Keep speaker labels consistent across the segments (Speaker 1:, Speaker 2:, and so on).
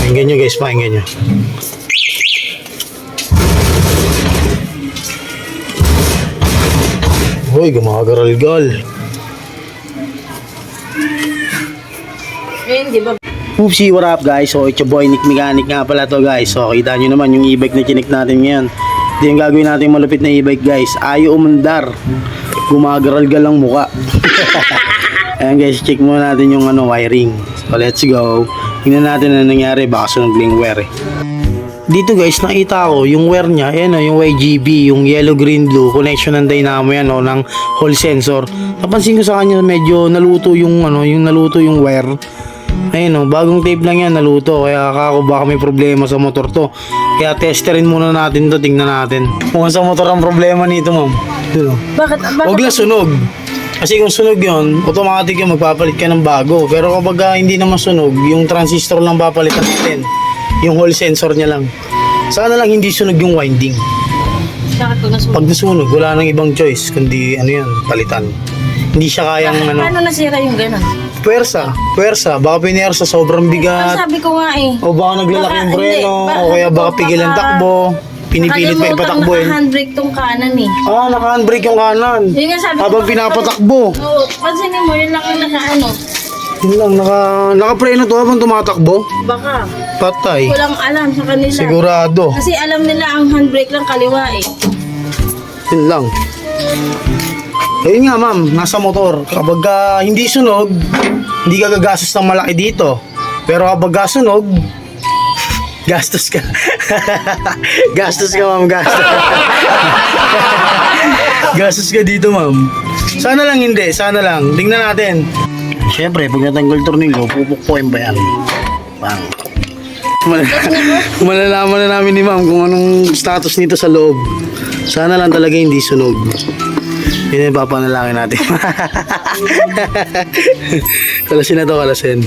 Speaker 1: Pakinggan nyo guys, pakinggan nyo. Uy, gumagaral-gal.
Speaker 2: Di ba?
Speaker 1: Oopsie, what up guys? So it's your boy Nick Mechanic nga pala to guys. So kita nyo naman yung e-bike na chinik natin ngayon. Ito yung gagawin natin malupit na e-bike guys. Ayaw umandar. Gumagaral-gal ang muka. Ayan guys, check muna natin yung wiring. So let's go. Tingnan natin na nangyari. Baka sunog lang yung wire eh. Dito guys, nakita ko yung wire niya, ayan o, yung YGB, yung yellow, green, blue, connection ng dynamo yan o, ng hall sensor. Napansin ko sa kanya medyo naluto yung naluto yung wire. Ayun o, bagong tape lang yan, naluto. Kaya ako baka may problema sa motor to. Kaya testerin muna natin to, tingnan natin. Mukhang sa motor ang problema nito, ma'am.
Speaker 2: Bakit?
Speaker 1: Huwag lang sunog. Kasi kung sunog yun, automatic yung magpapalit ka ng bago. Pero kapag hindi naman sunog, yung transistor lang papalitan natin. Yung hall sensor niya lang. Sana lang hindi sunog yung winding.
Speaker 2: Bakit kung nasunog?
Speaker 1: Pag nasunog, wala nang ibang choice kundi palitan. Hindi siya kayang
Speaker 2: Paano nasira yung gano'n?
Speaker 1: Puwersa. Baka pinersa sobrang bigat.
Speaker 2: Sabi ko nga eh.
Speaker 1: O baka naglalaki yung
Speaker 2: Baka-
Speaker 1: preno.
Speaker 2: hindi.
Speaker 1: O kaya baka pigil ang takbo. Pinipilit pa ipatakbo eh.
Speaker 2: Naka-handbrake tong kanan eh.
Speaker 1: Naka-handbrake yung kanan.
Speaker 2: Yun nga sabi
Speaker 1: Habang
Speaker 2: ko,
Speaker 1: pinapatakbo.
Speaker 2: Oo, pansinin mo, yun lang yung naka-ano.
Speaker 1: Yun lang, naka-preno to habang tumatakbo.
Speaker 2: Baka,
Speaker 1: Patay.
Speaker 2: walang alam sa kanila.
Speaker 1: Sigurado.
Speaker 2: Kasi alam nila ang handbrake lang kaliwa eh.
Speaker 1: Yun lang. Ayun nga ma'am, nasa motor. Kapag hindi sunog, hindi ka gagastos ng malaki dito. Pero kapag sunog, gastos ka. Gastos ka ma'am, gastos. Gastos ka dito ma'am. Sana lang hindi, sana lang. Tingnan natin. Siyempre, pag natanggal tornilyo, pupukpuin ba yan? Bang. Malalaman na namin ni ma'am kung anong status nito sa loob. Sana lang talaga hindi sunog. Yun yung papanalangin natin. Kalasin na to, kalasin.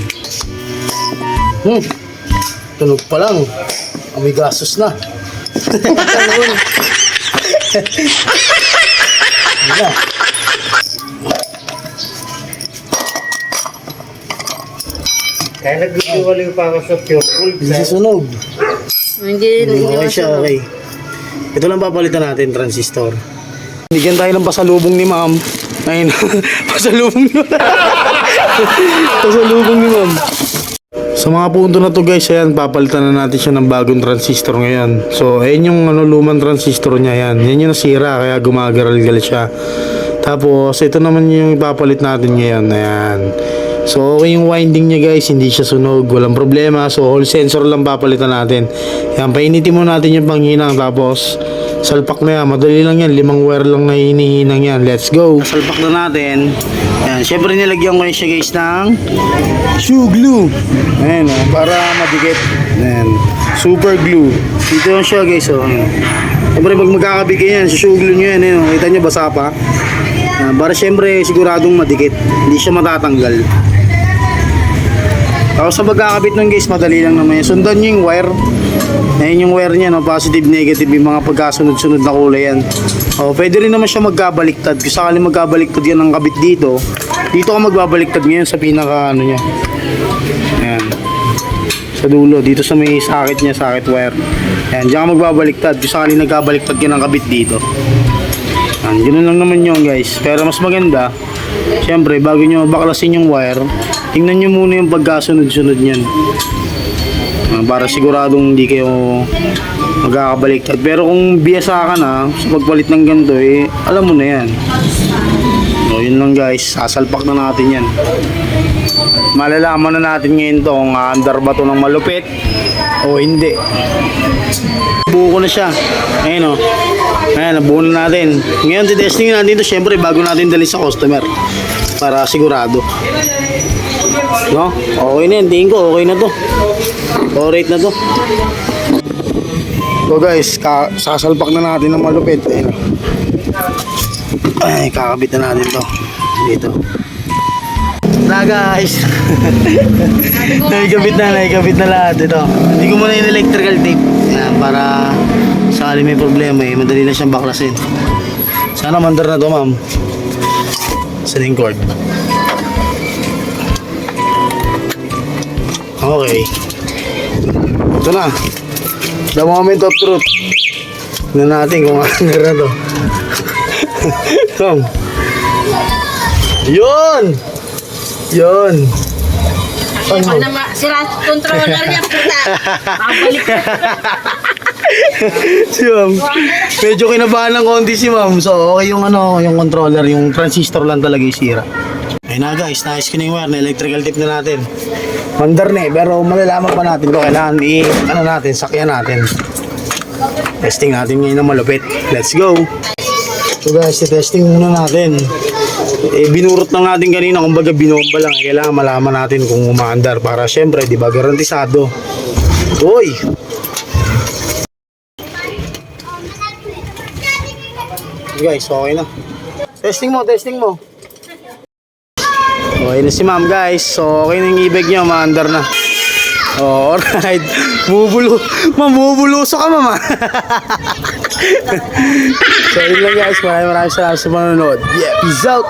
Speaker 1: Tunog pa lang. May gastos na. Yan.
Speaker 3: Kaya nagluwaliw pa ako sa pure gold.
Speaker 1: Hindi siya sunog.
Speaker 2: Hindi
Speaker 1: Okay siya, okay. Ito lang papalitan natin, transistor. Bigyan tayo ng pasalubong ni ma'am. Ayun, pasalubong ni ma'am. Pasalubong ni ma'am. Sa mga punto na to guys, ayan, papalitan na natin siya ng bagong transistor ngayon. So, ayan yung lumang transistor niya, yan. Yan yung nasira, kaya gumagaral-gal siya. Tapos, ito naman yung ipapalit natin ngayon, ayan. So, okay yung winding niya guys, hindi siya sunog, walang problema. So, hall sensor lang papalitan natin. Yan, painitin mo natin yung panghinang, tapos salpak na yan, madali lang yan, 5 wire lang na hinihinang yan. Let's go. Salpak na natin. Yan, syempre nilagyan ko siya guys ng shoe glue. Ayan o, para madikit. Ayan, super glue. Dito yung siya guys o. Syempre pag magkakabig yan, shoe glue nyo yan. Ayan, kita nyo basa pa. Para syempre siguradong madikit, hindi siya matatanggal. Tapos sa pagkakabit ng guys, madali lang naman yan. Sundan nyo yung wire. Ayan yung wire niya, no? Positive, negative, yung mga pagkasunod-sunod na kulay yan. Pwede rin naman siya magkabaliktad. Kung sakali magkabaliktad yan ang kabit dito, dito ka magbabaliktad ngayon sa pinaka niya. Ayan. Sa dulo, dito sa may sakit niya, sakit wire. Ayan, diyan ka magbabaliktad. Kung sakali nagkabaliktad yan ang kabit dito. Ayan, ganoon lang naman yun guys. Pero mas maganda, syempre bago nyo baklasin yung wire, tingnan nyo muna yung pagkasunod-sunod nyan. Para siguradong hindi kayo magkakabaliktad. Pero kung biyasa ka na sa pagpalit ng ganito, alam mo na yan. So yun lang guys, sasalpak na natin yan. Malalaman na natin ngayon to kung andar ba to ng malupit o hindi. Buo ko na siya. Ayun o. Ayan, nabuo na natin. Ngayon, testing natin ito. Siyempre, bago natin dali sa customer. Para sigurado. No? Okay na yan. Tingin ko, okay na to. Alright na to. So guys, sasalpak na natin ng malupit. Ayun. Ay, kakabit na natin to. Dito. Na guys. Naikabit na lahat. Ito. Hindi ko muna yung electrical tape. Ayan, para sakali may problema madali na siyang baklasin. Sana mandar na to ma'am. Sa lingkod. Okay. Ito na. The moment of truth. Tignan natin kung ano na to. Come. Yun! Yun!
Speaker 2: Ako naman, sila controller niya, puta. Babalik ko.
Speaker 1: Si ma'am, medyo kinabahan ng konti si ma'am. So, okay yung yung controller, yung transistor lang talaga yung sira. Ayun na guys, naayos ko na yung wire na electrical tip na natin. Mandar na pero malalaman pa natin kung kailangan natin, sakyan natin. Testing natin ngayon na malupit. Let's go! So guys, testing muna natin. Binurot lang natin kanina, kumbaga binomba lang. Kailangan malaman natin kung umaandar para syempre, di ba, garantisado. Uy! Guys, okay na. Testing mo. Okay na si ma'am guys. So, okay na yung e-bike niya, umaandar na. Oh, alright. Bubuluso ka mama. So, yun lang guys. Maraming salamat sa panonood. Yeah, peace out.